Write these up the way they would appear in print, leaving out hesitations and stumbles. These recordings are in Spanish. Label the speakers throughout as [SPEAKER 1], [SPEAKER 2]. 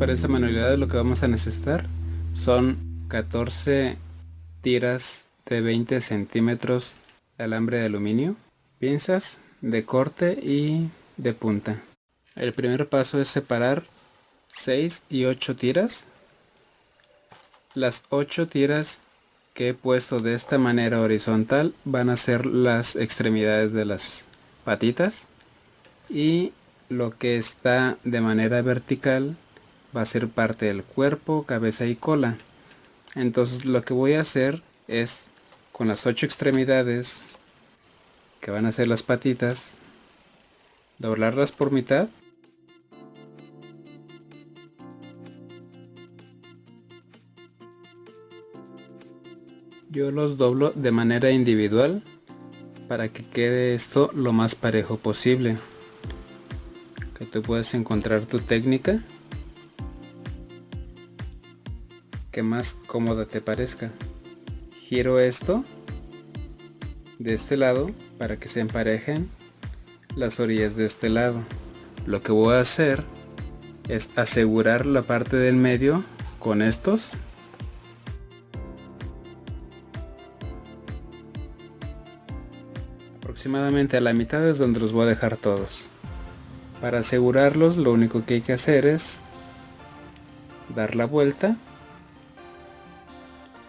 [SPEAKER 1] para esta manualidad lo que vamos a necesitar son 14 tiras de 20 centímetros de alambre de aluminio, pinzas de corte y de punta. El primer paso es separar 6 y 8 tiras. Las 8 tiras que he puesto de esta manera horizontal van a ser las extremidades de las patitas, y lo que está de manera vertical va a ser parte del cuerpo, cabeza y cola. Entonces lo que voy a hacer es, con las 8 extremidades que van a ser las patitas, doblarlas por mitad. Yo los doblo de manera individual para que quede esto lo más parejo posible, que tú puedas encontrar tu técnica que más cómoda te parezca. Giro esto de este lado para que se emparejen las orillas de este lado. Lo que voy a hacer es asegurar la parte del medio con estos. Aproximadamente a la mitad es donde los voy a dejar todos. Para asegurarlos, lo único que hay que hacer es dar la vuelta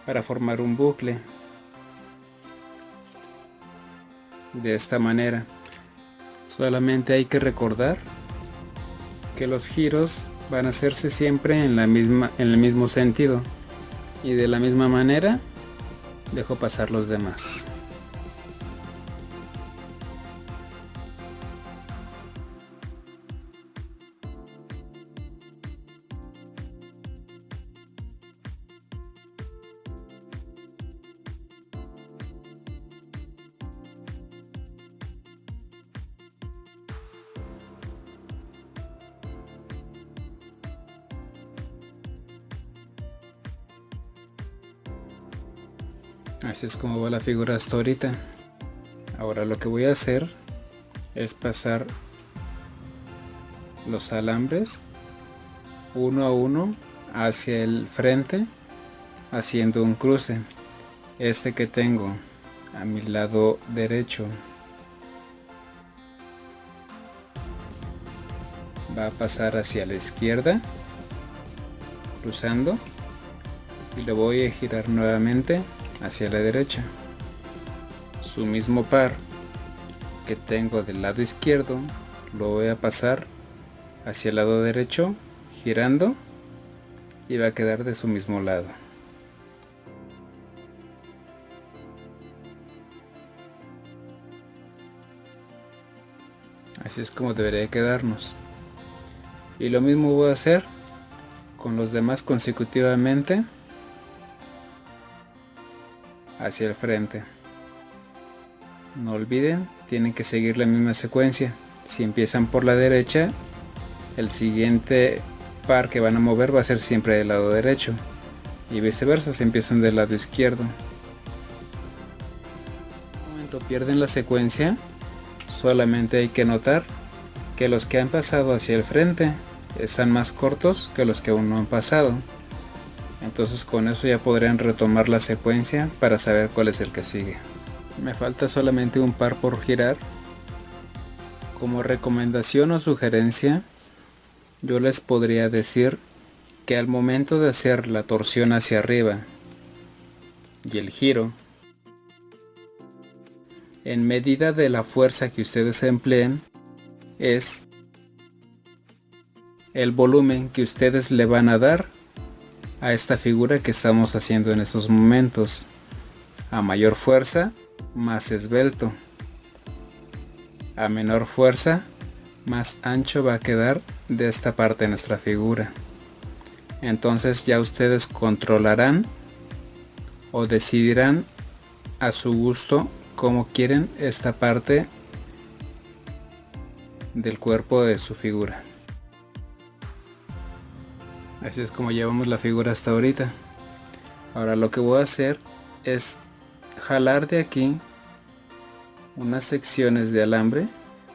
[SPEAKER 1] para formar un bucle de esta manera. Solamente hay que recordar que los giros van a hacerse siempre en el mismo sentido, y de la misma manera dejo pasar los demás. Así es como va la figura hasta ahorita. Ahora lo que voy a hacer es pasar los alambres uno a uno hacia el frente, haciendo un cruce. Este que tengo a mi lado derecho va a pasar hacia la izquierda, cruzando, y lo voy a girar nuevamente hacia la derecha. Su mismo par que tengo del lado izquierdo lo voy a pasar hacia el lado derecho, girando, y va a quedar de su mismo lado. Así es como debería quedarnos. Y lo mismo voy a hacer con los demás consecutivamente hacia el frente. No olviden, tienen que seguir la misma secuencia. Si empiezan por la derecha, el siguiente par que van a mover va a ser siempre del lado derecho, y viceversa si empiezan del lado izquierdo. En un momento pierden la secuencia, solamente hay que notar que los que han pasado hacia el frente están más cortos que los que aún no han pasado. Entonces con eso ya podrán retomar la secuencia para saber cuál es el que sigue. Me falta solamente un par por girar. Como recomendación o sugerencia, yo les podría decir que al momento de hacer la torsión hacia arriba y el giro, en medida de la fuerza que ustedes empleen, es el volumen que ustedes le van a dar a esta figura que estamos haciendo en estos momentos. A mayor fuerza, más esbelto. A menor fuerza, más ancho va a quedar de esta parte de nuestra figura. Entonces ya ustedes controlarán o decidirán a su gusto cómo quieren esta parte del cuerpo de su figura. Así es como llevamos la figura hasta ahorita. Ahora lo que voy a hacer es jalar de aquí unas secciones de alambre.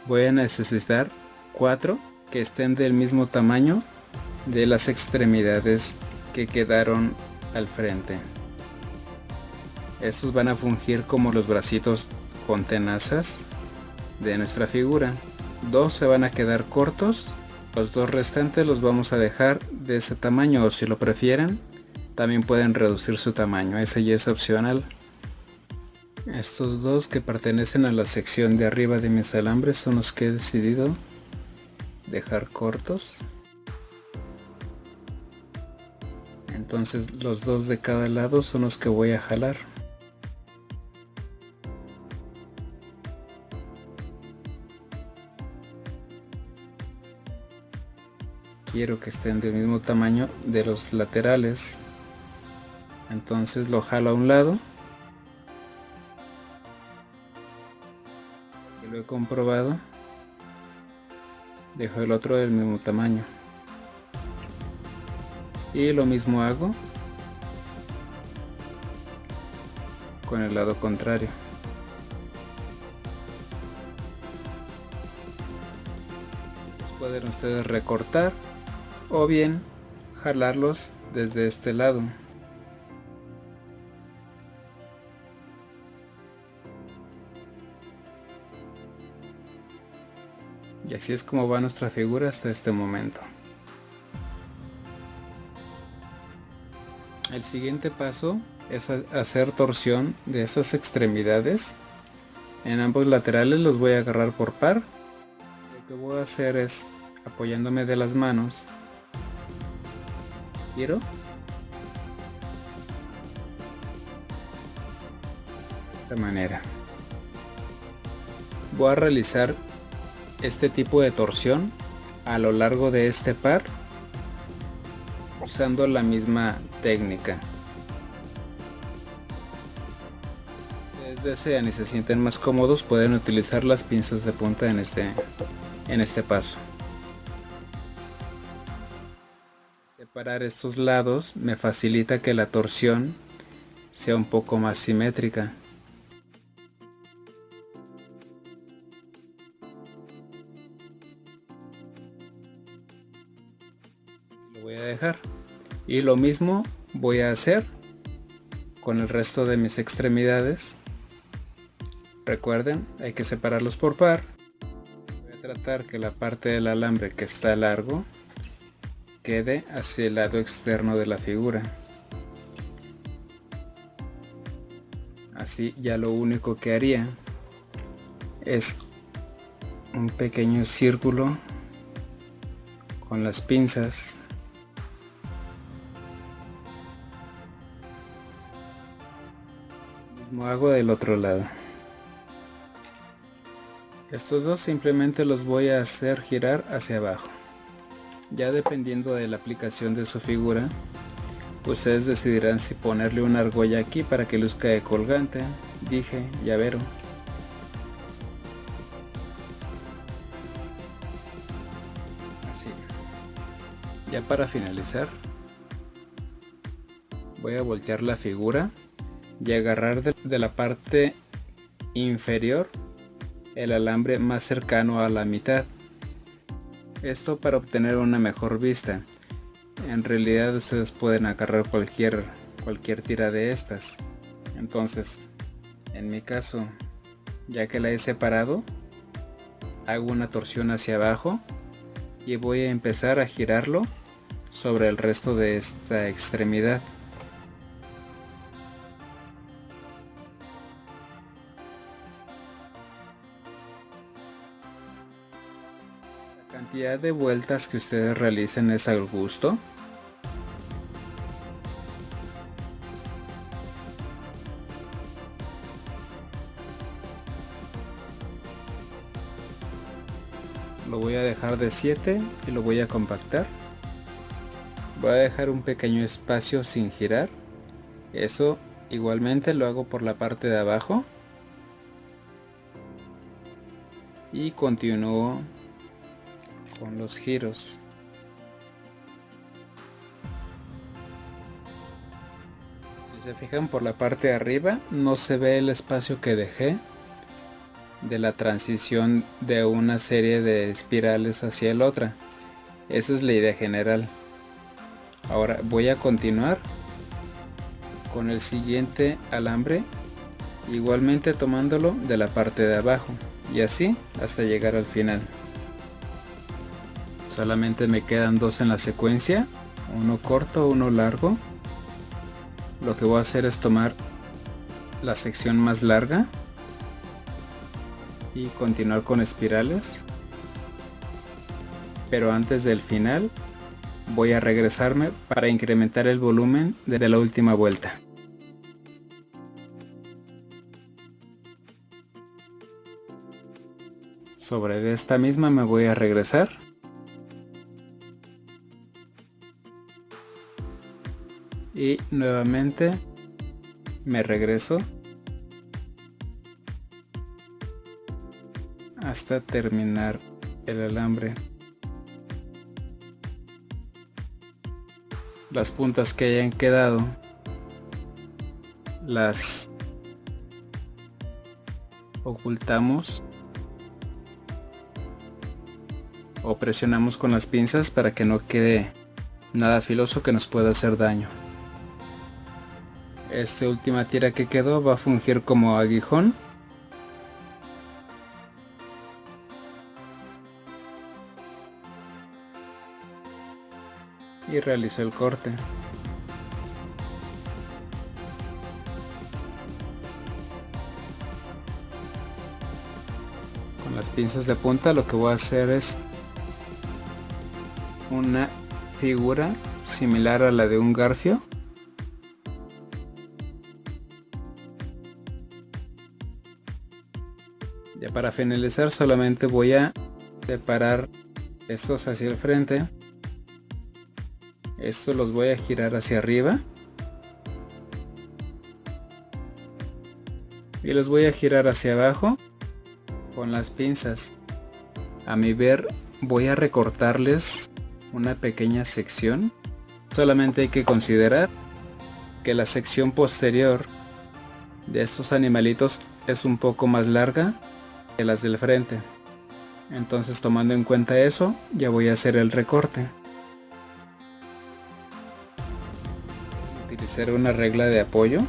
[SPEAKER 1] Voy a necesitar 4 que estén del mismo tamaño de las extremidades que quedaron al frente. Estos van a fungir como los bracitos con tenazas de nuestra figura. 2 se van a quedar cortos, los 2 restantes los vamos a dejar de ese tamaño, o si lo prefieren también pueden reducir su tamaño, ese ya es opcional. Estos 2 que pertenecen a la sección de arriba de mis alambres son los que he decidido dejar cortos. Entonces los 2 de cada lado son los que voy a jalar. Quiero que estén del mismo tamaño de los laterales. Entonces lo jalo a un lado. Y lo he comprobado. Dejo el otro del mismo tamaño. Y lo mismo hago con el lado contrario. Los pueden ustedes recortar o bien jalarlos desde este lado. Y así es como va nuestra figura hasta este momento. El siguiente paso es hacer torsión de estas extremidades. En ambos laterales los voy a agarrar por par. Lo que voy a hacer es, apoyándome de las manos, giro. De esta manera. Voy a realizar este tipo de torsión a lo largo de este par usando la misma técnica. Si ustedes desean y se sienten más cómodos, pueden utilizar las pinzas de punta en este paso. Separar estos lados me facilita que la torsión sea un poco más simétrica. Lo voy a dejar. Y lo mismo voy a hacer con el resto de mis extremidades. Recuerden, hay que separarlos por par. Voy a tratar que la parte del alambre que está largo quede hacia el lado externo de la figura. Así ya lo único que haría es un pequeño círculo con las pinzas. Lo mismo hago del otro lado. Estos dos simplemente los voy a hacer girar hacia abajo. Ya dependiendo de la aplicación de su figura, ustedes decidirán si ponerle una argolla aquí para que luzca de colgante, dije, llavero. Así. Ya para finalizar, voy a voltear la figura y agarrar de la parte inferior el alambre más cercano a la mitad. Esto para obtener una mejor vista. En realidad ustedes pueden agarrar cualquier tira de estas. Entonces, en mi caso, ya que la he separado, hago una torsión hacia abajo y voy a empezar a girarlo sobre el resto de esta extremidad. La cantidad de vueltas que ustedes realicen es al gusto. Lo voy a dejar de 7 y lo voy a compactar. Voy a dejar un pequeño espacio sin girar. Eso igualmente lo hago por la parte de abajo. Y continúo con los giros. Si se fijan por la parte de arriba no se ve el espacio que dejé de la transición de una serie de espirales hacia la otra. Esa es la idea general. Ahora voy a continuar con el siguiente alambre, igualmente tomándolo de la parte de abajo, y así hasta llegar al final. Solamente me quedan dos en la secuencia, uno corto, uno largo. Lo que voy a hacer es tomar la sección más larga y continuar con espirales, pero antes del final voy a regresarme para incrementar el volumen de la última vuelta. Sobre esta misma me voy a regresar y nuevamente me regreso hasta terminar el alambre. Las puntas que hayan quedado las ocultamos o presionamos con las pinzas para que no quede nada filoso que nos pueda hacer daño. Esta última tira que quedó va a fungir como aguijón. Y realizo el corte. Con las pinzas de punta lo que voy a hacer es una figura similar a la de un garfio. Ya para finalizar solamente voy a separar estos hacia el frente. Estos los voy a girar hacia arriba. Y los voy a girar hacia abajo con las pinzas. A mi ver voy a recortarles una pequeña sección. Solamente hay que considerar que la sección posterior de estos animalitos es un poco más larga que las del frente. Entonces, tomando en cuenta eso, ya voy a hacer el recorte. Utilizar una regla de apoyo.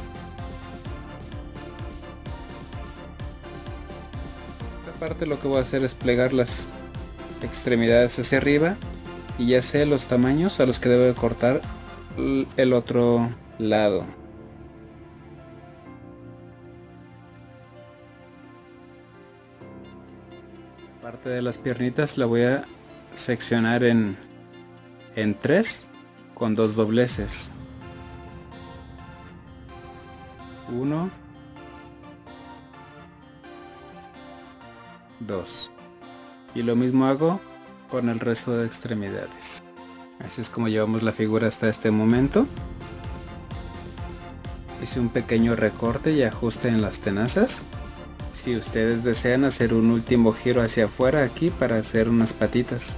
[SPEAKER 1] Esta parte lo que voy a hacer es plegar las extremidades hacia arriba y ya sé los tamaños a los que debo de cortar el otro lado. Parte de las piernitas la voy a seccionar en 3 con 2 dobleces. 1, 2. Y lo mismo hago con el resto de extremidades. Así es como llevamos la figura hasta este momento. Hice un pequeño recorte y ajuste en las tenazas. Si ustedes desean hacer un último giro hacia afuera aquí para hacer unas patitas.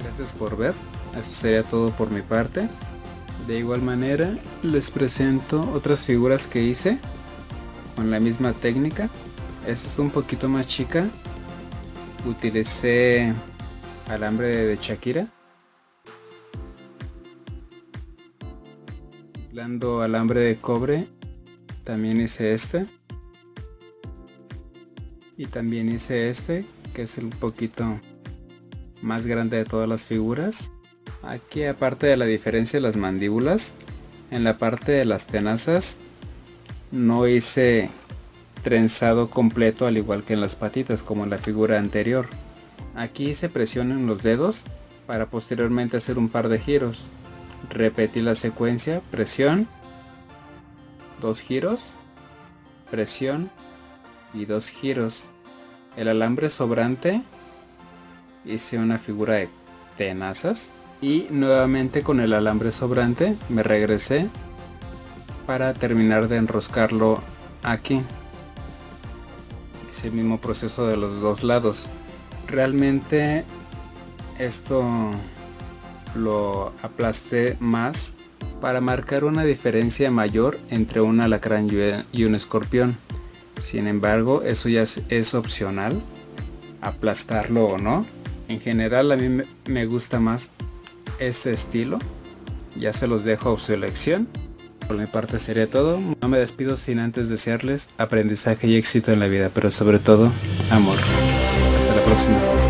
[SPEAKER 1] Gracias por ver. Eso sería todo por mi parte. De igual manera les presento otras figuras que hice con la misma técnica. Esta es un poquito más chica. Utilicé alambre de Shakira. Ciclando alambre de cobre. También hice este. Y también hice este, que es un poquito más grande de todas las figuras. Aquí, aparte de la diferencia de las mandíbulas, en la parte de las tenazas no hice trenzado completo al igual que en las patitas como en la figura anterior. Aquí hice presión en los dedos para posteriormente hacer un par de giros. Repetí la secuencia: presión, 2 giros, presión y 2 giros. El alambre sobrante hice una figura de tenazas y nuevamente con el alambre sobrante me regresé para terminar de enroscarlo aquí. Hice el mismo proceso de los dos lados. Realmente esto lo aplasté más para marcar una diferencia mayor entre un alacrán y un escorpión. Sin embargo, eso ya es opcional, aplastarlo o no. En general a mí me gusta más este estilo. Ya se los dejo a su elección. Por mi parte sería todo. No me despido sin antes desearles aprendizaje y éxito en la vida, pero sobre todo amor. Hasta la próxima.